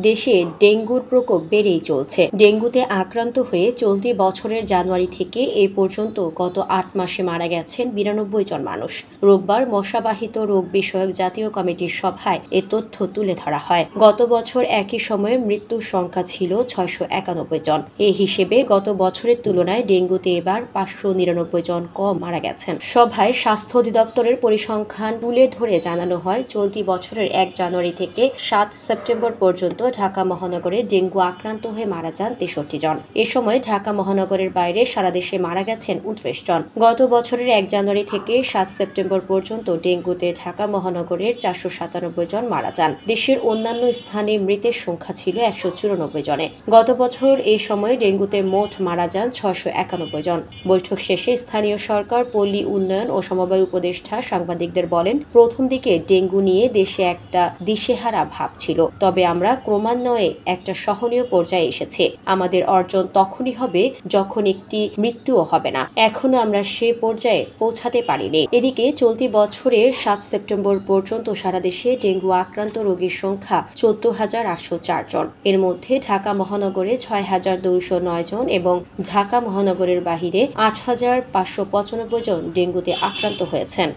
দেশে ডেঙ্গুর প্রকোপ বেড়েই চলছে। ডেঙ্গুতে আক্রান্ত হয়ে চলতি বছরের জানুয়ারি থেকে এ পর্যন্ত গত ৮ মাসে মারা গেছেন ৯২ জন মানুষ। রোববার মশাবাহিত রোগ বিষয়ক জাতীয় কমিটির সভায় এ তথ্য তুলে ধরা হয়। গত বছর একই সময়ে মৃত্যুর সংখ্যা ছিল ৬৯১ জন। এ হিসেবে গত বছরের তুলনায় ডেঙ্গুতে এবার ৫৯৯ জন কম মারা গেছেন। সভায় স্বাস্থ্য অধিদপ্তরের পরিসংখ্যান তুলে ধরে জানানো হয়, চলতি বছরের ১ জানুয়ারি থেকে ৭ সেপ্টেম্বর পর্যন্ত ঢাকা মহানগরে ডেঙ্গু আক্রান্ত হয়ে মারা যান ৬৩ জন। এ সময় ঢাকা মহানগরের বাইরে সারা দেশে মারা গেছেন ২৯ জন। গত বছরের ১ জানুয়ারি থেকে ৭ সেপ্টেম্বর পর্যন্ত ডেঙ্গুতে ঢাকা মহানগরের ৪৯৭ জন মারা যান। দেশের অন্যান্য স্থানে মৃতের সংখ্যা ছিল ১৯৪ জনে। গত বছর এই সময়ে ডেঙ্গুতে মোট মারা যান ৬৯১ জন। বৈঠক শেষে স্থানীয় সরকার, পল্লী উন্নয়ন ও সমবায় উপদেষ্টা সাংবাদিকদের বলেন, প্রথম দিকে ডেঙ্গু নিয়ে দেশে একটা দিশেহারা ভাব ছিল, তবে আমরা ক্রমান্বয়ে একটা সহনীয় পর্যায়ে এসেছে। আমাদের অর্জন তখনই হবে যখন একটি মৃত্যুও হবে না। এখনো আমরা সে পর্যায়ে পৌঁছাতে পারিনি। এদিকে চলতি বছরের ৭ সেপ্টেম্বর পর্যন্ত সারা দেশে ডেঙ্গু আক্রান্ত রোগীর সংখ্যা ১৪,৮০৪ জন। এর মধ্যে ঢাকা মহানগরে ৬,২০৯ জন এবং ঢাকা মহানগরের বাহিরে ৮,৫৯৫ জন ডেঙ্গুতে আক্রান্ত হয়েছেন।